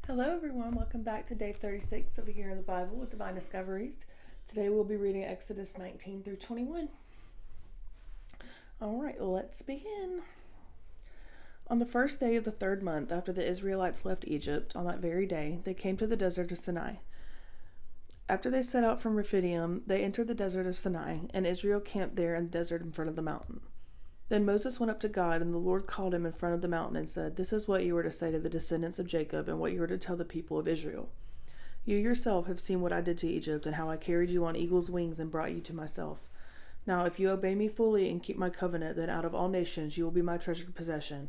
Hello, everyone. Welcome back to day 36 of A Year in the Bible with Divine Discoveries. Today we'll be reading Exodus 19 through 21. All right, let's begin. On the first day of the third month after the Israelites left Egypt, on that very day, they came to the desert of Sinai. After they set out from Rephidim, they entered the desert of Sinai, and Israel camped there in the desert in front of the mountain. Then Moses went up to God, and the Lord called him in front of the mountain and said, "This is what you are to say to the descendants of Jacob and what you are to tell the people of Israel. You yourself have seen what I did to Egypt and how I carried you on eagle's wings and brought you to myself. Now, if you obey me fully and keep my covenant, then out of all nations you will be my treasured possession.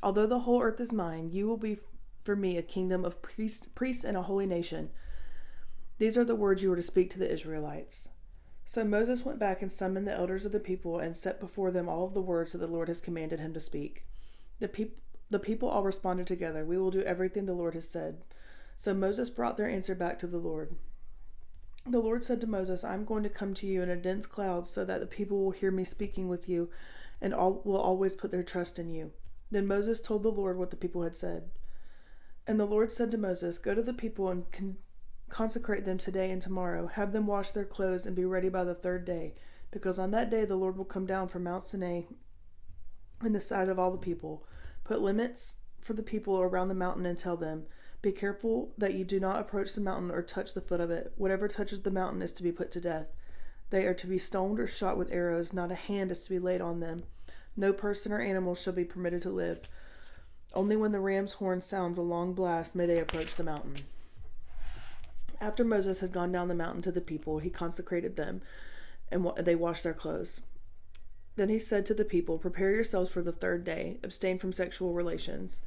Although the whole earth is mine, you will be for me a kingdom of priests and a holy nation. These are the words you are to speak to the Israelites." So Moses went back and summoned the elders of the people and set before them all of the words that the Lord has commanded him to speak. The people all responded together, "We will do everything the Lord has said." So Moses brought their answer back to the Lord. The Lord said to Moses, "I am going to come to you in a dense cloud so that the people will hear me speaking with you and all will always put their trust in you." Then Moses told the Lord what the people had said. And the Lord said to Moses, "Go to the people and consecrate them today and tomorrow. Have them wash their clothes and be ready by the third day, because on that day the Lord will come down from Mount Sinai in the sight of all the people. Put limits for the people around the mountain and tell them, 'Be careful that you do not approach the mountain or touch the foot of it. Whatever touches the mountain is to be put to death. They are to be stoned or shot with arrows. Not a hand is to be laid on them. No person or animal shall be permitted to live. Only when the ram's horn sounds a long blast may they approach the mountain.'" After Moses had gone down the mountain to the people, he consecrated them, and they washed their clothes. Then he said to the people, "Prepare yourselves for the third day. Abstain from sexual relations."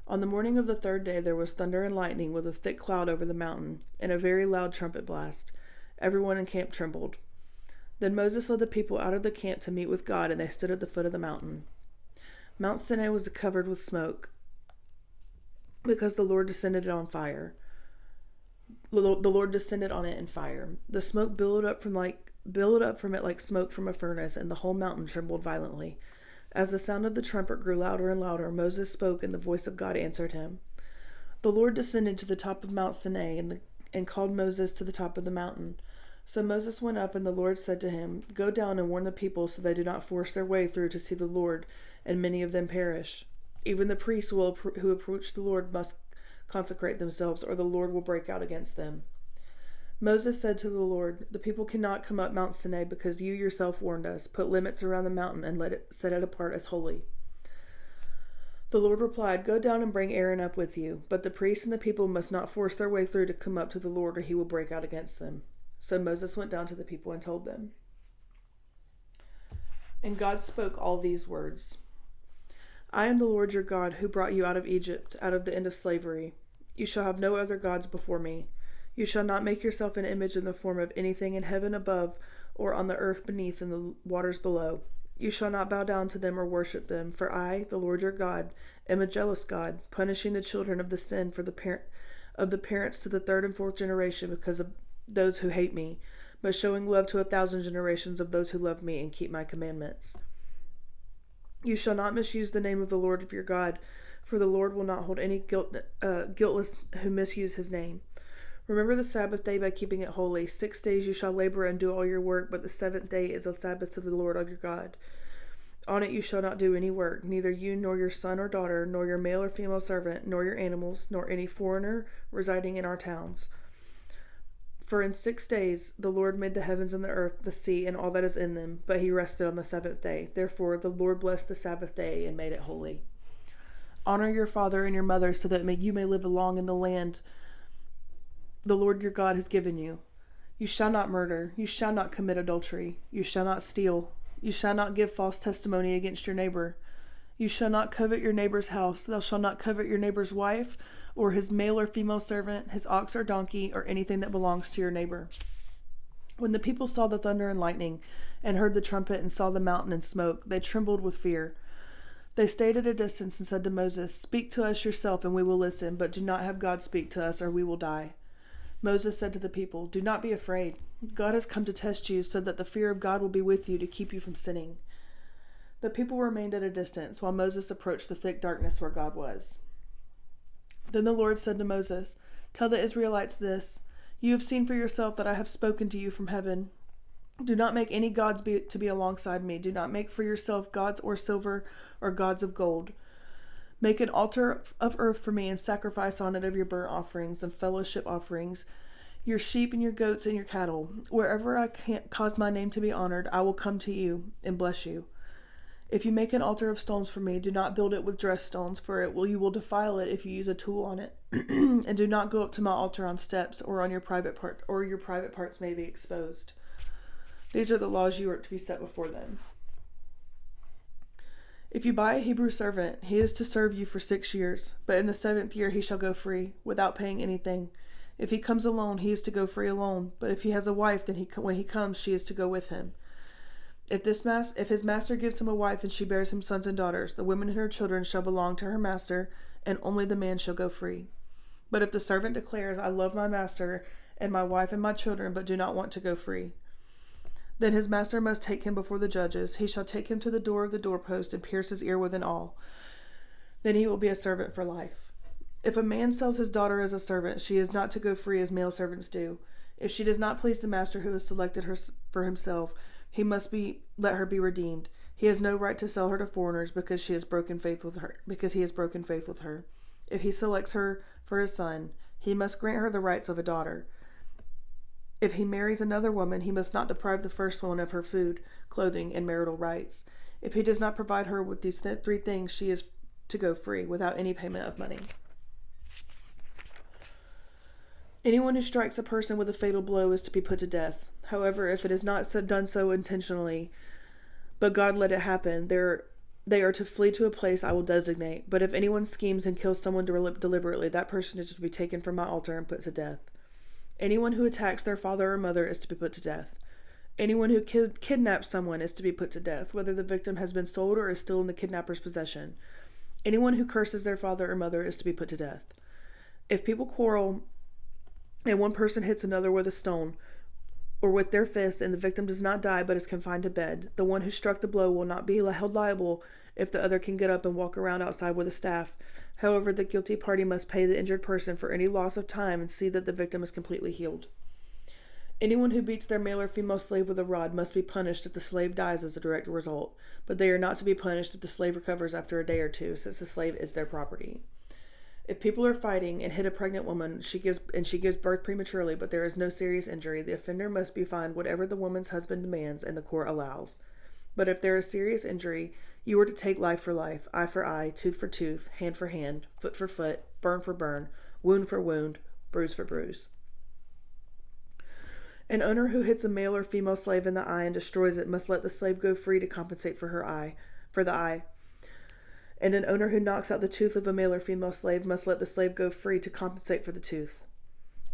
On the morning of the third day there was thunder and lightning with a thick cloud over the mountain, and a very loud trumpet blast. Everyone in camp trembled. Then Moses led the people out of the camp to meet with God, and they stood at the foot of the mountain. Mount Sinai was covered with smoke, because the Lord descended on fire. The Lord descended on it in fire. The smoke billowed up from it like smoke from a furnace, and the whole mountain trembled violently. As the sound of the trumpet grew louder and louder, Moses spoke, and the voice of God answered him. The Lord descended to the top of Mount Sinai and called Moses to the top of the mountain. So Moses went up, and the Lord said to him, "Go down and warn the people so they do not force their way through to see the Lord, and many of them perish. Even the priests who approach the Lord must consecrate themselves, or the Lord will break out against them." Moses said to the Lord, "The people cannot come up Mount Sinai because you yourself warned us. Put limits around the mountain and set it apart as holy." The Lord replied, "Go down and bring Aaron up with you, but the priests and the people must not force their way through to come up to the Lord, or he will break out against them." So Moses went down to the people and told them. And God spoke all these words. "I am the Lord your God, who brought you out of Egypt, out of the end of slavery. You shall have no other gods before me. You shall not make yourself an image in the form of anything in heaven above, or on the earth beneath, and the waters below. You shall not bow down to them or worship them, for I, the Lord your God, am a jealous God, punishing the children of the sin of the parents to the third and fourth generation because of those who hate me, but showing love to 1,000 generations of those who love me and keep my commandments. You shall not misuse the name of the Lord your God, for the Lord will not hold any guiltless who misuse his name. Remember the Sabbath day by keeping it holy. 6 days you shall labor and do all your work, but the seventh day is a Sabbath to the Lord your God. On it you shall not do any work, neither you nor your son or daughter, nor your male or female servant, nor your animals, nor any foreigner residing in our towns. For in 6 days the Lord made the heavens and the earth, the sea, and all that is in them, but he rested on the seventh day. Therefore the Lord blessed the Sabbath day and made it holy. Honor your father and your mother, so that you may live long in the land the Lord your God has given you. You shall not murder. You shall not commit adultery. You shall not steal. You shall not give false testimony against your neighbor. You shall not covet your neighbor's house. Thou shalt not covet your neighbor's wife, or his male or female servant, his ox or donkey, or anything that belongs to your neighbor." When the people saw the thunder and lightning, and heard the trumpet, and saw the mountain and smoke, they trembled with fear. They stayed at a distance and said to Moses, "Speak to us yourself, and we will listen, but do not have God speak to us, or we will die." Moses said to the people, "Do not be afraid. God has come to test you, so that the fear of God will be with you to keep you from sinning." The people remained at a distance, while Moses approached the thick darkness where God was. Then the Lord said to Moses, "Tell the Israelites this: You have seen for yourself that I have spoken to you from heaven. Do not make any gods to be alongside me. Do not make for yourself gods or silver or gods of gold. Make an altar of earth for me and sacrifice on it of your burnt offerings and fellowship offerings, your sheep and your goats and your cattle. Wherever I can't cause my name to be honored, I will come to you and bless you. If you make an altar of stones for me, do not build it with dressed stones, for you will defile it if you use a tool on it. And do not go up to my altar on steps, or on your private parts may be exposed. These are the laws you are to be set before them. If you buy a Hebrew servant, he is to serve you for 6 years, but in the 7th year he shall go free, without paying anything. If he comes alone, he is to go free alone, but if he has a wife, then when he comes, she is to go with him. If his master gives him a wife and she bears him sons and daughters, the woman and her children shall belong to her master, and only the man shall go free. But if the servant declares, I love my master and my wife and my children, but do not want to go free, then his master must take him before the judges. He shall take him to the door of the doorpost and pierce his ear with an awl. Then he will be a servant for life. If a man sells his daughter as a servant, she is not to go free as male servants do. If she does not please the master who has selected her for himself, he must let her be redeemed. He has no right to sell her to foreigners because he has broken faith with her. If he selects her for his son, he must grant her the rights of a daughter. If he marries another woman, he must not deprive the first one of her food, clothing, and marital rights. If he does not provide her with these 3 things, she is to go free without any payment of money. Anyone who strikes a person with a fatal blow is to be put to death. However, if it is not done so intentionally, but God let it happen, they are to flee to a place I will designate. But if anyone schemes and kills someone deliberately, that person is to be taken from my altar and put to death. Anyone who attacks their father or mother is to be put to death. Anyone who kidnaps someone is to be put to death, whether the victim has been sold or is still in the kidnapper's possession. Anyone who curses their father or mother is to be put to death. If people quarrel and one person hits another with a stone or with their fist, and the victim does not die but is confined to bed, the one who struck the blow will not be held liable if the other can get up and walk around outside with a staff. However, the guilty party must pay the injured person for any loss of time and see that the victim is completely healed. Anyone who beats their male or female slave with a rod must be punished if the slave dies as a direct result, but they are not to be punished if the slave recovers after a day or 2, since the slave is their property. If people are fighting and hit a pregnant woman, she gives birth prematurely, but there is no serious injury, the offender must be fined whatever the woman's husband demands and the court allows. But if there is serious injury, you are to take life for life, eye for eye, tooth for tooth, hand for hand, foot for foot, burn for burn, wound for wound, bruise for bruise. An owner who hits a male or female slave in the eye and destroys it must let the slave go free to compensate for the eye. And an owner who knocks out the tooth of a male or female slave must let the slave go free to compensate for the tooth.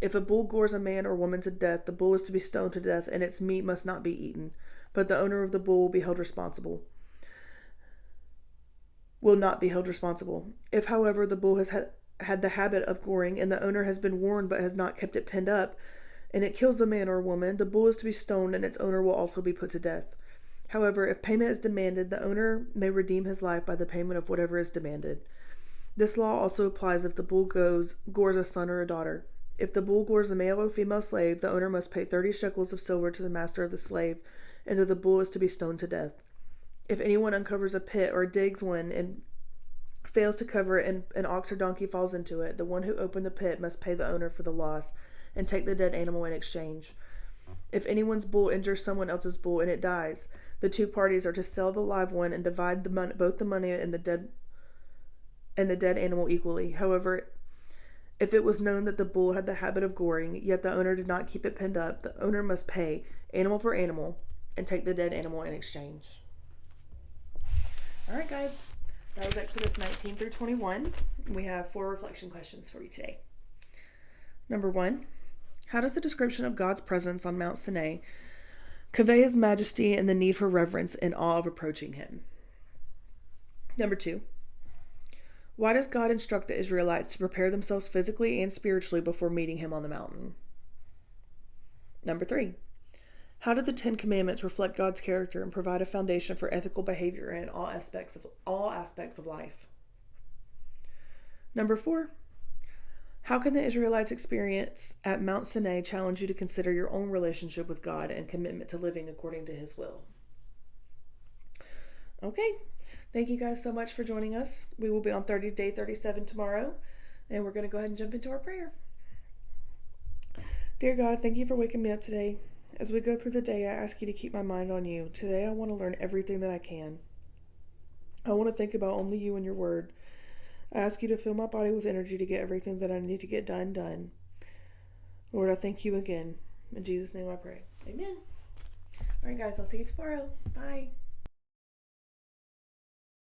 If a bull gores a man or woman to death, the bull is to be stoned to death, and its meat must not be eaten, but the owner of the bull will not be held responsible. If, however, the bull has had the habit of goring, and the owner has been warned but has not kept it pinned up, and it kills a man or woman, the bull is to be stoned, and its owner will also be put to death. However, if payment is demanded, the owner may redeem his life by the payment of whatever is demanded. This law also applies if the bull gores a son or a daughter. If the bull gores a male or female slave, the owner must pay 30 shekels of silver to the master of the slave, and the bull is to be stoned to death. If anyone uncovers a pit or digs one and fails to cover it and an ox or donkey falls into it, the one who opened the pit must pay the owner for the loss and take the dead animal in exchange. If anyone's bull injures someone else's bull and it dies, the 2 parties are to sell the live one and divide both the money and the dead animal equally. However, if it was known that the bull had the habit of goring, yet the owner did not keep it pinned up, the owner must pay animal for animal and take the dead animal in exchange. All right, guys. That was Exodus 19 through 21. We have 4 reflection questions for you today. Number 1. How does the description of God's presence on Mount Sinai convey his majesty and the need for reverence and awe of approaching him? Number 2. Why does God instruct the Israelites to prepare themselves physically and spiritually before meeting him on the mountain? Number 3. How do the 10 Commandments reflect God's character and provide a foundation for ethical behavior in all aspects of life? Number 4. How can the Israelites' experience at Mount Sinai challenge you to consider your own relationship with God and commitment to living according to His will? Okay. Thank you guys so much for joining us. We will be on day 37 tomorrow, and we're going to go ahead and jump into our prayer. Dear God, thank you for waking me up today. As we go through the day, I ask you to keep my mind on you. Today, I want to learn everything that I can. I want to think about only you and your word. I ask you to fill my body with energy to get everything that I need to get done. Lord, I thank you again. In Jesus' name I pray. Amen. All right, guys, I'll see you tomorrow. Bye.